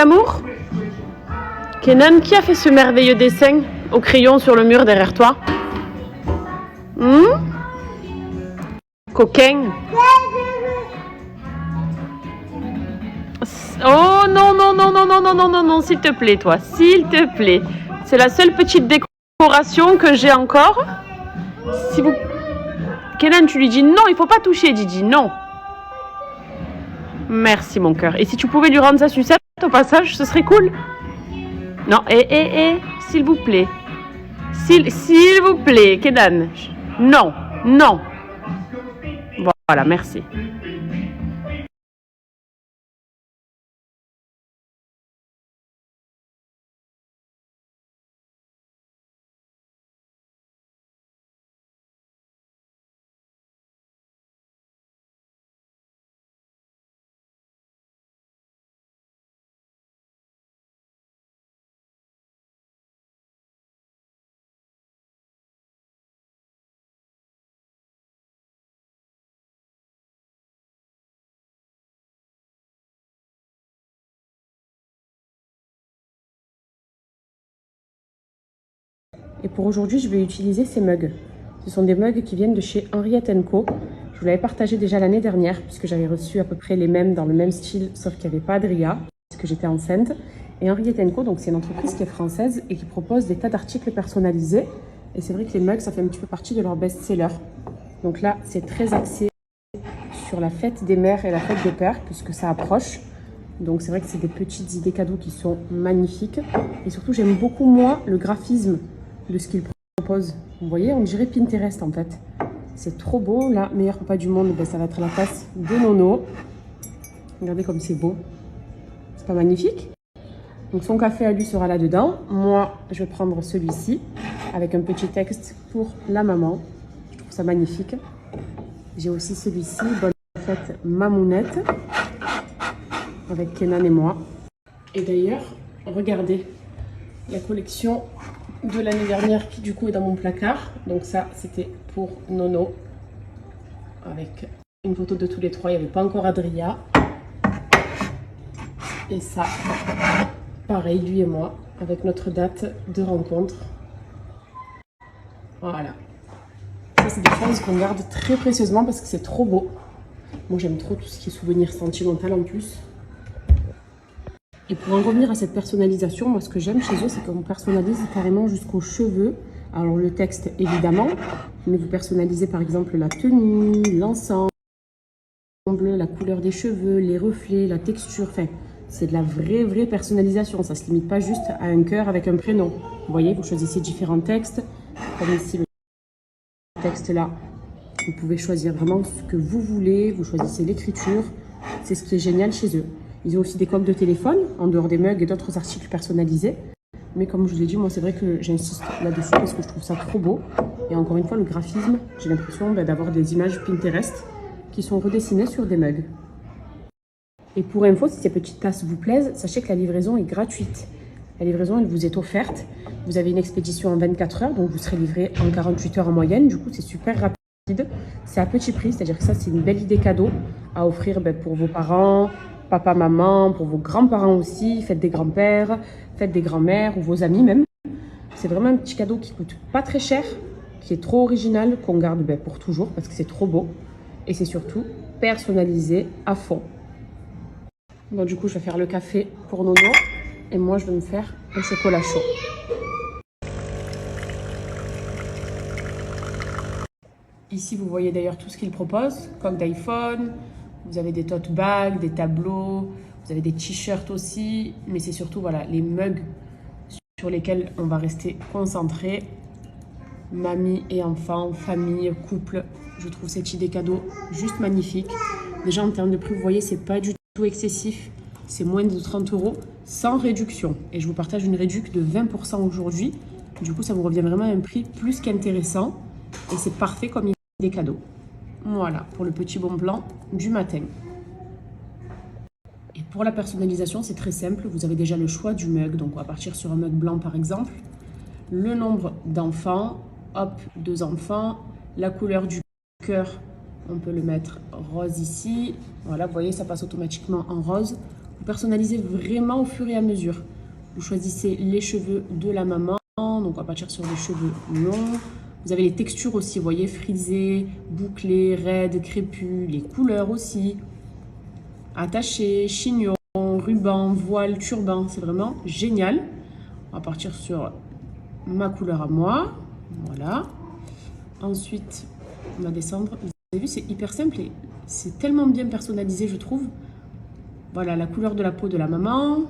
Amour, Kenan, qui a fait ce merveilleux dessin au crayon sur le mur derrière toi? Coquin. Oh non, non, non, non, non, non, non, non, non, s'il te plaît, toi, s'il te plaît. C'est la seule petite décoration que j'ai encore. Si vous... Kenan, tu lui dis non, il faut pas toucher, Didi, non. Merci, mon cœur. Et si tu pouvais lui rendre sa sucette au passage, ce serait cool. Non, s'il vous plaît. S'il vous plaît, Kenan. Non, non. Voilà, merci. Et pour aujourd'hui, je vais utiliser ces mugs. Ce sont des mugs qui viennent de chez Henriette & Co. Je vous l'avais partagé déjà l'année dernière, puisque j'avais reçu à peu près les mêmes dans le même style, sauf qu'il n'y avait pas Adria, puisque j'étais enceinte. Et Henriette & Co, donc c'est une entreprise qui est française et qui propose des tas d'articles personnalisés. Et c'est vrai que les mugs, ça fait un petit peu partie de leur best-seller. Donc là, c'est très axé sur la fête des mères et la fête des pères, puisque ça approche. Donc c'est vrai que c'est des petites idées cadeaux qui sont magnifiques. Et surtout, j'aime beaucoup, moi, le graphisme de ce qu'il propose. Vous voyez, on dirait Pinterest en fait. C'est trop beau. Là, meilleur repas du monde, ben, ça va être la tasse de Nono. Regardez comme c'est beau. C'est pas magnifique? Donc son café à lui sera là-dedans. Moi, je vais prendre celui-ci avec un petit texte pour la maman. Je trouve ça magnifique. J'ai aussi celui-ci, bonne fête Mamounette, avec Kenan et moi. Et d'ailleurs, regardez la collection de l'année dernière qui du coup est dans mon placard. Donc ça, c'était pour Nono, avec une photo de tous les trois. Il n'y avait pas encore Adria. Et ça, pareil, lui et moi, avec notre date de rencontre. Voilà. Ça, c'est des choses qu'on garde très précieusement parce que c'est trop beau. Moi, j'aime trop tout ce qui est souvenir sentimental en plus. Et pour en revenir à cette personnalisation, moi, ce que j'aime chez eux, c'est qu'on personnalise carrément jusqu'aux cheveux. Alors, le texte, évidemment, mais vous personnalisez par exemple la tenue, l'ensemble, la couleur des cheveux, les reflets, la texture. Enfin, c'est de la vraie personnalisation. Ça ne se limite pas juste à un cœur avec un prénom. Vous voyez, vous choisissez différents textes. Comme ici, le texte là. Vous pouvez choisir vraiment ce que vous voulez. Vous choisissez l'écriture. C'est ce qui est génial chez eux. Ils ont aussi des coques de téléphone, en dehors des mugs et d'autres articles personnalisés. Mais comme je vous l'ai dit, moi c'est vrai que j'insiste là-dessus parce que je trouve ça trop beau. Et encore une fois, le graphisme, j'ai l'impression d'avoir des images Pinterest qui sont redessinées sur des mugs. Et pour info, si ces petites tasses vous plaisent, sachez que la livraison est gratuite. La livraison, elle vous est offerte. Vous avez une expédition en 24 heures, donc vous serez livré en 48 heures en moyenne. Du coup, c'est super rapide. C'est à petit prix, c'est-à-dire que ça, c'est une belle idée cadeau à offrir pour vos parents, papa, maman, pour vos grands-parents aussi, faites des grands-pères, faites des grands-mères ou vos amis même. C'est vraiment un petit cadeau qui coûte pas très cher, qui est trop original, qu'on garde pour toujours parce que c'est trop beau. Et c'est surtout personnalisé à fond. Bon, du coup, je vais faire le café pour Nono et moi, je vais me faire un chocolat chaud. Ici, vous voyez d'ailleurs tout ce qu'il propose, coque d'iPhone. Vous avez des tote bags, des tableaux, vous avez des t-shirts aussi, mais c'est surtout voilà, les mugs sur lesquels on va rester concentré. Mamie et enfants, famille, couple, je trouve cette idée cadeau juste magnifique. Déjà en termes de prix, vous voyez, c'est pas du tout excessif, c'est moins de 30 € sans réduction. Et je vous partage une réduction de 20% aujourd'hui. Du coup, ça vous revient vraiment à un prix plus qu'intéressant et c'est parfait comme idée cadeau. Voilà, pour le petit bon plan du matin. Et pour la personnalisation, c'est très simple. Vous avez déjà le choix du mug. Donc, on va partir sur un mug blanc, par exemple. Le nombre d'enfants. Hop, 2 enfants. La couleur du cœur, on peut le mettre rose ici. Voilà, vous voyez, ça passe automatiquement en rose. Vous personnalisez vraiment au fur et à mesure. Vous choisissez les cheveux de la maman, donc on va partir sur des cheveux longs. Vous avez les textures aussi, vous voyez, frisés, bouclés, raides, crépus, les couleurs aussi. Attachés, chignons, ruban, voile, turban, c'est vraiment génial. On va partir sur ma couleur à moi, voilà. Ensuite, on va descendre. Vous avez vu, c'est hyper simple et c'est tellement bien personnalisé, je trouve. Voilà, la couleur de la peau de la maman,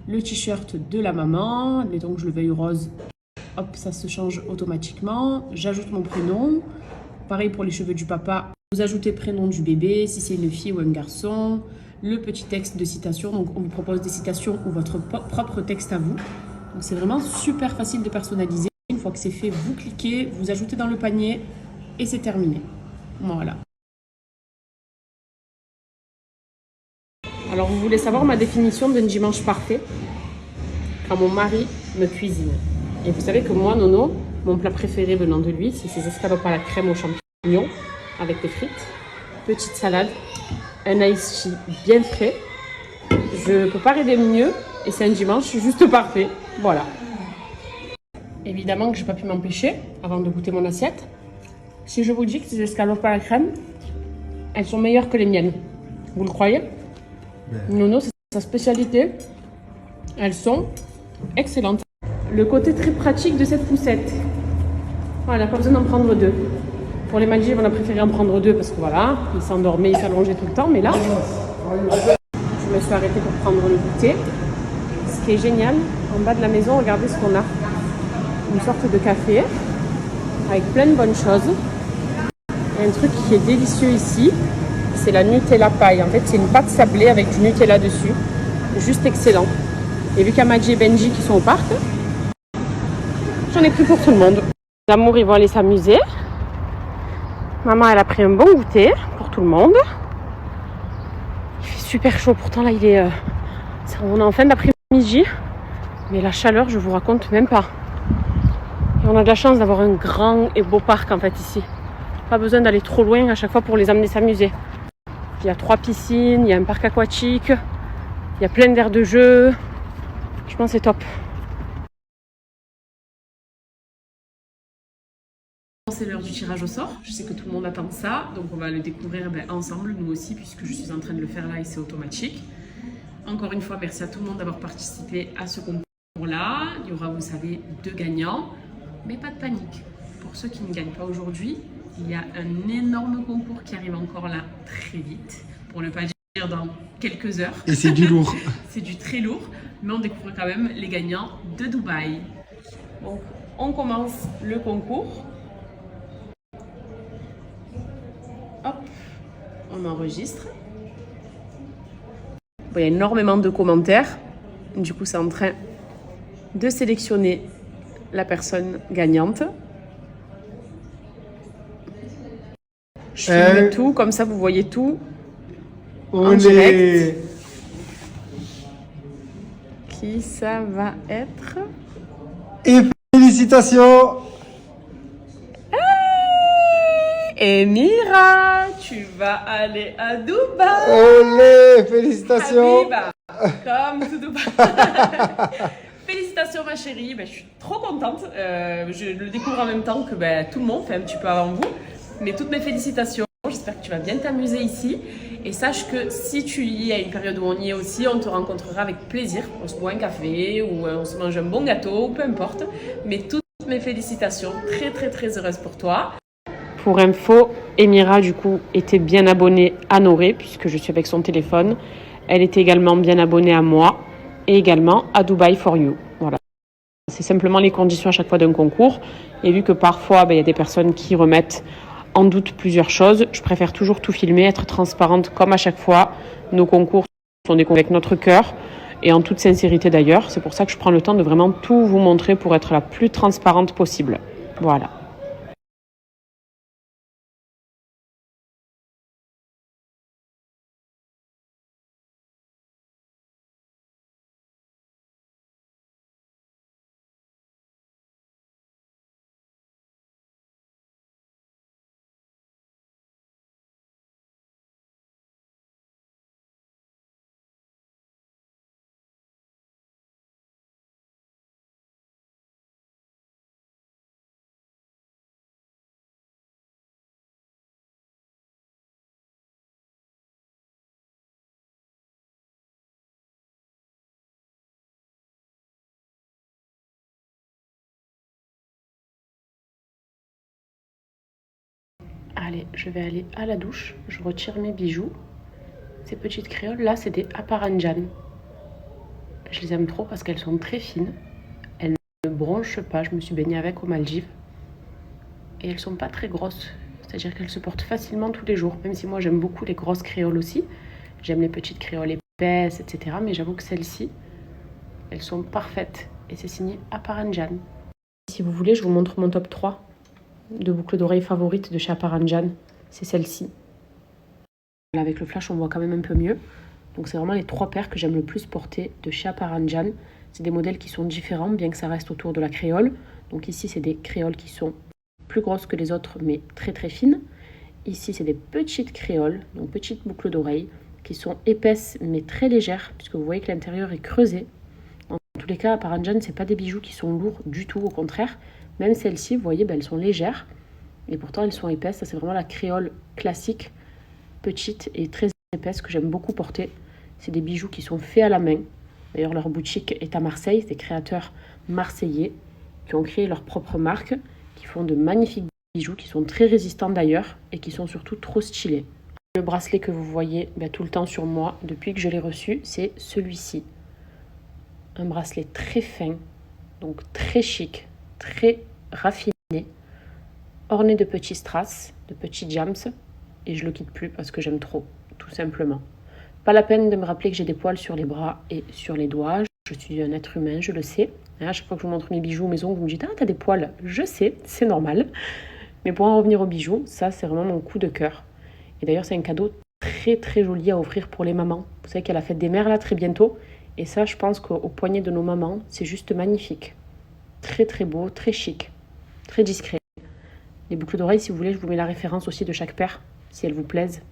le t-shirt de la maman, mais donc je le veuille rose, hop, ça se change automatiquement. J'ajoute mon prénom. Pareil pour les cheveux du papa, vous ajoutez prénom du bébé, si c'est une fille ou un garçon. Le petit texte de citation, donc on vous propose des citations ou votre propre texte à vous. Donc c'est vraiment super facile de personnaliser. Une fois que c'est fait, vous cliquez, vous ajoutez dans le panier et c'est terminé. Voilà. Alors vous voulez savoir ma définition d'un dimanche parfait? Quand mon mari me cuisine. Et vous savez que moi, Nono, mon plat préféré venant de lui, c'est ses escalopes à la crème aux champignons avec des frites, petite salade, un ice tea bien frais. Je ne peux pas rêver mieux et c'est un dimanche juste parfait. Voilà. Évidemment que je n'ai pas pu m'empêcher avant de goûter mon assiette. Si je vous dis que ces escalopes à la crème, elles sont meilleures que les miennes. Vous le croyez? Nono, c'est sa spécialité. Elles sont excellentes. Le côté très pratique de cette poussette. Voilà, pas besoin d'en prendre deux. Pour les Maldives, on a préféré en prendre deux parce que voilà, ils s'endormaient, ils s'allongeaient tout le temps. Mais là, je me suis arrêtée pour prendre le goûter. Ce qui est génial, en bas de la maison, regardez ce qu'on a. Une sorte de café avec plein de bonnes choses. Et un truc qui est délicieux ici, c'est la Nutella paille. En fait, c'est une pâte sablée avec du Nutella dessus. Juste excellent. Et vu qu'Amadji et Benji qui sont au parc, j'en ai pris pour tout le monde. L'amour, ils vont aller s'amuser. Maman, elle a pris un bon goûter pour tout le monde. Il fait super chaud. Pourtant, là, on est en fin d'après-midi. Mais la chaleur, je vous raconte même pas. Et on a de la chance d'avoir un grand et beau parc, en fait, ici. Pas besoin d'aller trop loin à chaque fois pour les amener s'amuser. Il y a 3 piscines, il y a un parc aquatique, il y a plein d'aires de jeu. Je pense que c'est top. C'est l'heure du tirage au sort. Je sais que tout le monde attend ça, donc on va le découvrir ensemble, nous aussi, puisque je suis en train de le faire là et c'est automatique. Encore une fois, merci à tout le monde d'avoir participé à ce concours-là. Il y aura, vous savez, 2 gagnants, mais pas de panique. Pour ceux qui ne gagnent pas aujourd'hui, il y a un énorme concours qui arrive encore là très vite, pour ne pas dire dans quelques heures. Et c'est du lourd. C'est du très lourd, mais on découvre quand même les gagnants de Dubaï. Donc, on commence le concours. Hop, on enregistre. Bon, il y a énormément de commentaires. Du coup, c'est en train de sélectionner la personne gagnante. Je filme tout, comme ça vous voyez tout en direct. Qui ça va être? Et félicitations! Emira, tu vas aller à Dubaï. Olé! Félicitations! Habiba, comme tout Dubaï. Félicitations ma chérie, je suis trop contente. Je le découvre en même temps que tout le monde, fait un petit peu avant vous. Mais toutes mes félicitations, j'espère que tu vas bien t'amuser ici. Et sache que si tu y es à une période où on y est aussi, on te rencontrera avec plaisir. On se boit un café ou on se mange un bon gâteau, peu importe. Mais toutes mes félicitations, très très très heureuse pour toi. Pour info, Emira du coup était bien abonnée à Noré puisque je suis avec son téléphone. Elle était également bien abonnée à moi et également à Dubai for You. Voilà. C'est simplement les conditions à chaque fois d'un concours. Et vu que parfois il y a des personnes qui remettent en doute plusieurs choses, je préfère toujours tout filmer, être transparente comme à chaque fois. Nos concours sont des concours avec notre cœur et en toute sincérité d'ailleurs. C'est pour ça que je prends le temps de vraiment tout vous montrer pour être la plus transparente possible. Voilà. Allez, je vais aller à la douche. Je retire mes bijoux. Ces petites créoles, là, c'est des Aparanjan. Je les aime trop parce qu'elles sont très fines. Elles ne bronchent pas. Je me suis baignée avec aux Maldives. Et elles sont pas très grosses. C'est-à-dire qu'elles se portent facilement tous les jours. Même si moi, j'aime beaucoup les grosses créoles aussi. J'aime les petites créoles épaisses, etc. Mais j'avoue que celles-ci, elles sont parfaites. Et c'est signé Aparanjan. Si vous voulez, je vous montre mon top 3 de boucles d'oreilles favorites de chez Aparanjan. C'est celle-ci. Avec le flash, on voit quand même un peu mieux. Donc c'est vraiment les 3 paires que j'aime le plus porter de chez Aparanjan. C'est des modèles qui sont différents, bien que ça reste autour de la créole. Donc ici, c'est des créoles qui sont plus grosses que les autres, mais très très fines. Ici, c'est des petites créoles, donc petites boucles d'oreilles, qui sont épaisses, mais très légères, puisque vous voyez que l'intérieur est creusé. En tous les cas, Aparanjan, ce n'est pas des bijoux qui sont lourds du tout, au contraire. Même celles-ci, vous voyez, elles sont légères, et pourtant elles sont épaisses. Ça, c'est vraiment la créole classique, petite et très épaisse, que j'aime beaucoup porter. C'est des bijoux qui sont faits à la main. D'ailleurs, leur boutique est à Marseille. C'est des créateurs marseillais qui ont créé leur propre marque, qui font de magnifiques bijoux, qui sont très résistants d'ailleurs, et qui sont surtout trop stylés. Le bracelet que vous voyez tout le temps sur moi, depuis que je l'ai reçu, c'est celui-ci. Un bracelet très fin, donc très chic, très raffiné, orné de petits strass, de petits jams, et je le quitte plus parce que j'aime trop, tout simplement. Pas la peine de me rappeler que j'ai des poils sur les bras et sur les doigts. Je suis un être humain, je le sais. À chaque fois que je vous montre mes bijoux, mes ongles, vous me dites « Ah, t'as des poils !» Je sais, c'est normal. Mais pour en revenir aux bijoux, ça, c'est vraiment mon coup de cœur. Et d'ailleurs, c'est un cadeau très, très joli à offrir pour les mamans. Vous savez qu'il y a la fête des mères, là, très bientôt. Et ça, je pense qu'au poignet de nos mamans, c'est juste magnifique. Très, très beau, très chic, très discret. Les boucles d'oreilles, si vous voulez, je vous mets la référence aussi de chaque paire, si elles vous plaisent.